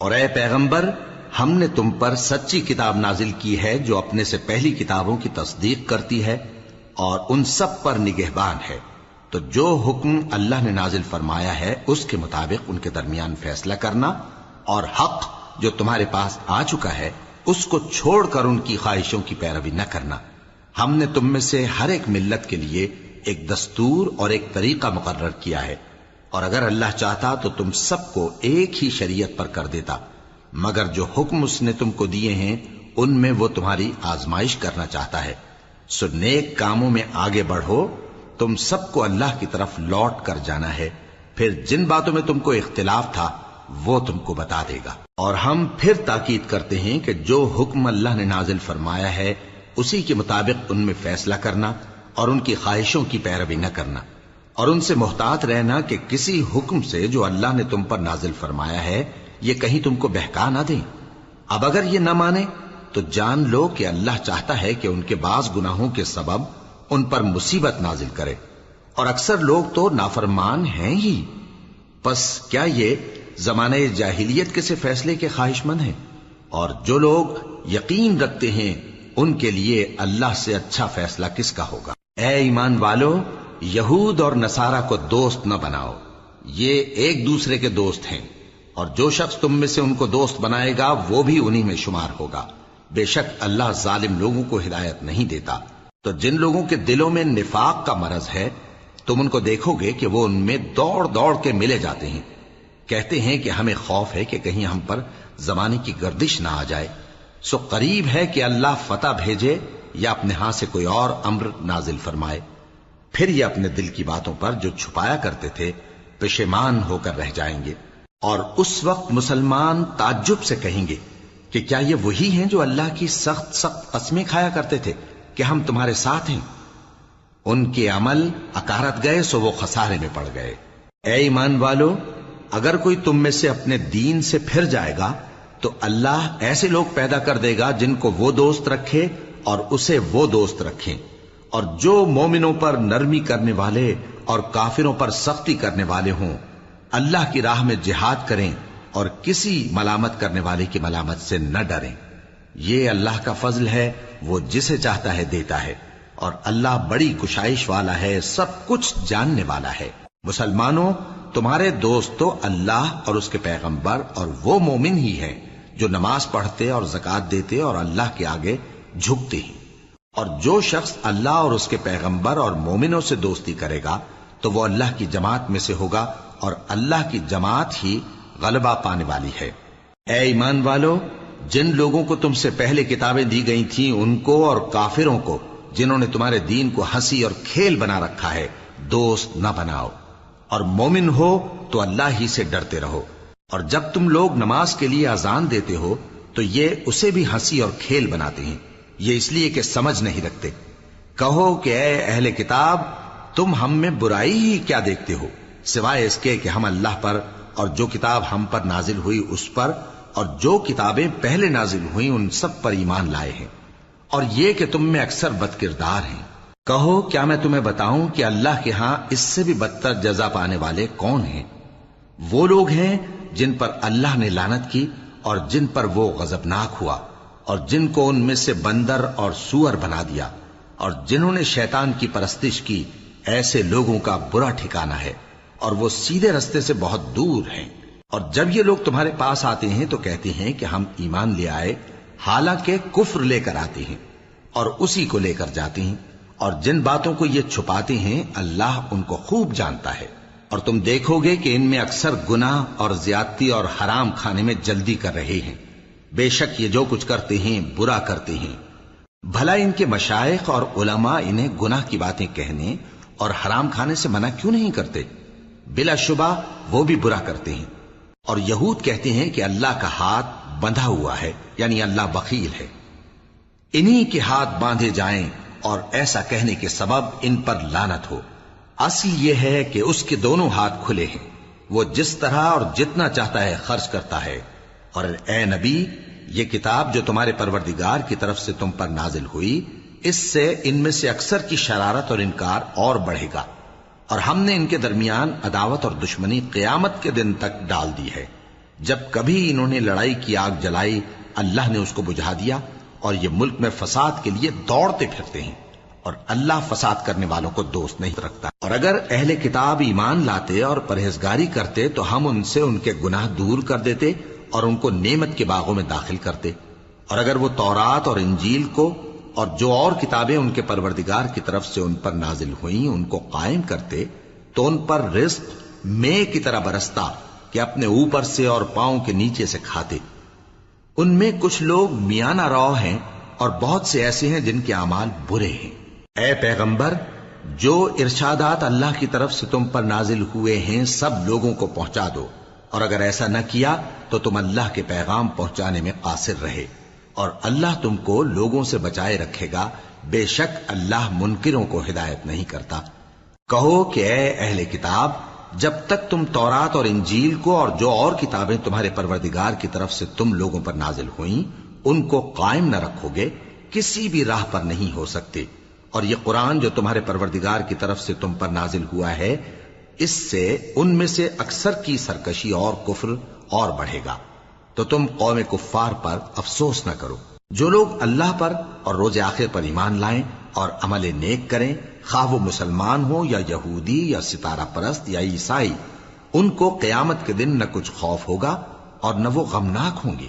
اور اے پیغمبر، ہم نے تم پر سچی کتاب نازل کی ہے جو اپنے سے پہلی کتابوں کی تصدیق کرتی ہے اور ان سب پر نگہبان ہے، تو جو حکم اللہ نے نازل فرمایا ہے اس کے مطابق ان کے درمیان فیصلہ کرنا، اور حق جو تمہارے پاس آ چکا ہے اس کو چھوڑ کر ان کی خواہشوں کی پیروی نہ کرنا۔ ہم نے تم میں سے ہر ایک ملت کے لیے ایک دستور اور ایک طریقہ مقرر کیا ہے، اور اگر اللہ چاہتا تو تم سب کو ایک ہی شریعت پر کر دیتا، مگر جو حکم اس نے تم کو دیے ہیں ان میں وہ تمہاری آزمائش کرنا چاہتا ہے۔ سو نیک کاموں میں آگے بڑھو، تم سب کو اللہ کی طرف لوٹ کر جانا ہے، پھر جن باتوں میں تم کو اختلاف تھا وہ تم کو بتا دے گا۔ اور ہم پھر تاکید کرتے ہیں کہ جو حکم اللہ نے نازل فرمایا ہے اسی کے مطابق ان میں فیصلہ کرنا اور ان کی خواہشوں کی پیروی نہ کرنا، اور ان سے محتاط رہنا کہ کسی حکم سے جو اللہ نے تم پر نازل فرمایا ہے یہ کہیں تم کو بہکا نہ دیں۔ اب اگر یہ نہ مانے تو جان لو کہ اللہ چاہتا ہے کہ ان کے بعض گناہوں کے سبب ان پر مصیبت نازل کرے، اور اکثر لوگ تو نافرمان ہیں ہی۔ پس کیا یہ زمانہ جاہلیت کے سے فیصلے کے خواہش مند ہیں؟ اور جو لوگ یقین رکھتے ہیں ان کے لیے اللہ سے اچھا فیصلہ کس کا ہوگا؟ اے ایمان والو، یہود اور نصارہ کو دوست نہ بناؤ، یہ ایک دوسرے کے دوست ہیں، اور جو شخص تم میں سے ان کو دوست بنائے گا وہ بھی انہی میں شمار ہوگا۔ بے شک اللہ ظالم لوگوں کو ہدایت نہیں دیتا۔ تو جن لوگوں کے دلوں میں نفاق کا مرض ہے تم ان کو دیکھو گے کہ وہ ان میں دوڑ دوڑ کے ملے جاتے ہیں، کہتے ہیں کہ ہمیں خوف ہے کہ کہیں ہم پر زمانے کی گردش نہ آ جائے۔ سو قریب ہے کہ اللہ فتح بھیجے یا اپنے ہاں سے کوئی اور امر نازل فرمائے، پھر یہ اپنے دل کی باتوں پر جو چھپایا کرتے تھے پشیمان ہو کر رہ جائیں گے۔ اور اس وقت مسلمان تعجب سے کہیں گے کہ کیا یہ وہی ہیں جو اللہ کی سخت سخت قسمیں کھایا کرتے تھے کہ ہم تمہارے ساتھ ہیں؟ ان کے عمل اکارت گئے سو وہ خسارے میں پڑ گئے۔ اے ایمان والو، اگر کوئی تم میں سے اپنے دین سے پھر جائے گا تو اللہ ایسے لوگ پیدا کر دے گا جن کو وہ دوست رکھے اور اسے وہ دوست رکھیں، اور جو مومنوں پر نرمی کرنے والے اور کافروں پر سختی کرنے والے ہوں، اللہ کی راہ میں جہاد کریں اور کسی ملامت کرنے والے کی ملامت سے نہ ڈریں۔ یہ اللہ کا فضل ہے، وہ جسے چاہتا ہے دیتا ہے، اور اللہ بڑی کشائش والا ہے، سب کچھ جاننے والا ہے۔ مسلمانوں، تمہارے دوست تو اللہ اور اس کے پیغمبر اور وہ مومن ہی ہیں جو نماز پڑھتے اور زکوٰۃ دیتے اور اللہ کے آگے جھکتے ہیں۔ اور جو شخص اللہ اور اس کے پیغمبر اور مومنوں سے دوستی کرے گا تو وہ اللہ کی جماعت میں سے ہوگا، اور اللہ کی جماعت ہی غلبہ پانے والی ہے۔ اے ایمان والو، جن لوگوں کو تم سے پہلے کتابیں دی گئی تھیں ان کو اور کافروں کو جنہوں نے تمہارے دین کو ہنسی اور کھیل بنا رکھا ہے دوست نہ بناؤ، اور مومن ہو تو اللہ ہی سے ڈرتے رہو۔ اور جب تم لوگ نماز کے لیے اذان دیتے ہو تو یہ اسے بھی ہنسی اور کھیل بناتے ہیں، یہ اس لیے کہ سمجھ نہیں رکھتے۔ کہو کہ اے اہل کتاب، تم ہم میں برائی ہی کیا دیکھتے ہو، سوائے اس کے کہ ہم اللہ پر اور جو کتاب ہم پر نازل ہوئی اس پر اور جو کتابیں پہلے نازل ہوئیں ان سب پر ایمان لائے ہیں، اور یہ کہ تم میں اکثر بد کردار ہیں۔ کہو کیا میں تمہیں بتاؤں کہ اللہ کے ہاں اس سے بھی بدتر جزا پانے والے کون ہیں؟ وہ لوگ ہیں جن پر اللہ نے لعنت کی اور جن پر وہ غضبناک ہوا، اور جن کو ان میں سے بندر اور سور بنا دیا، اور جنہوں نے شیطان کی پرستش کی، ایسے لوگوں کا برا ٹھکانہ ہے، اور وہ سیدھے رستے سے بہت دور ہیں۔ اور جب یہ لوگ تمہارے پاس آتے ہیں تو کہتے ہیں کہ ہم ایمان لے آئے، حالانکہ کفر لے کر آتے ہیں اور اسی کو لے کر جاتے ہیں، اور جن باتوں کو یہ چھپاتے ہیں اللہ ان کو خوب جانتا ہے۔ اور تم دیکھو گے کہ ان میں اکثر گناہ اور زیادتی اور حرام کھانے میں جلدی کر رہے ہیں، بے شک یہ جو کچھ کرتے ہیں برا کرتے ہیں۔ بھلا ان کے مشائخ اور علماء انہیں گناہ کی باتیں کہنے اور حرام کھانے سے منع کیوں نہیں کرتے؟ بلا شبہ وہ بھی برا کرتے ہیں۔ اور یہود کہتے ہیں کہ اللہ کا ہاتھ بندھا ہوا ہے، یعنی اللہ بخیل ہے، انہی کے ہاتھ باندھے جائیں، اور ایسا کہنے کے سبب ان پر لعنت ہو۔ اصل یہ ہے کہ اس کے دونوں ہاتھ کھلے ہیں، وہ جس طرح اور جتنا چاہتا ہے خرچ کرتا ہے۔ اور اے نبی، یہ کتاب جو تمہارے پروردگار کی طرف سے تم پر نازل ہوئی، اس سے ان میں سے اکثر کی شرارت اور انکار اور بڑھے گا، اور ہم نے ان کے درمیان عداوت اور دشمنی قیامت کے دن تک ڈال دی ہے۔ جب کبھی انہوں نے لڑائی کی آگ جلائی اللہ نے اس کو بجھا دیا، اور یہ ملک میں فساد کے لیے دوڑتے پھرتے ہیں، اور اللہ فساد کرنے والوں کو دوست نہیں رکھتا۔ اور اگر اہل کتاب ایمان لاتے اور پرہیزگاری کرتے تو ہم ان سے ان کے گناہ دور کر دیتے اور ان کو نعمت کے باغوں میں داخل کرتے، اور اگر وہ تورات اور انجیل کو اور جو اور کتابیں ان کے پروردگار کی طرف سے ان پر نازل ہوئیں ان کو قائم کرتے تو ان پر رزق مے کی طرح برستا کہ اپنے اوپر سے اور پاؤں کے نیچے سے کھاتے۔ ان میں کچھ لوگ میانہ رو ہیں اور بہت سے ایسے ہیں جن کے اعمال برے ہیں۔ اے پیغمبر، جو ارشادات اللہ کی طرف سے تم پر نازل ہوئے ہیں سب لوگوں کو پہنچا دو، اور اگر ایسا نہ کیا تو تم اللہ کے پیغام پہنچانے میں قاصر رہے، اور اللہ تم کو لوگوں سے بچائے رکھے گا، بے شک اللہ منکروں کو ہدایت نہیں کرتا۔ کہو کہ اے اہل کتاب، جب تک تم تورات اور انجیل کو اور جو اور کتابیں تمہارے پروردگار کی طرف سے تم لوگوں پر نازل ہوئیں ان کو قائم نہ رکھو گے کسی بھی راہ پر نہیں ہو سکتے، اور یہ قرآن جو تمہارے پروردگار کی طرف سے تم پر نازل ہوا ہے اس سے ان میں سے اکثر کی سرکشی اور کفر اور بڑھے گا، تو تم قوم کفار پر افسوس نہ کرو۔ جو لوگ اللہ پر اور روز آخر پر ایمان لائیں اور عمل نیک کریں، خواہ وہ مسلمان ہو یا یہودی یا ستارہ پرست یا عیسائی، ان کو قیامت کے دن نہ کچھ خوف ہوگا اور نہ وہ غمناک ہوں گے۔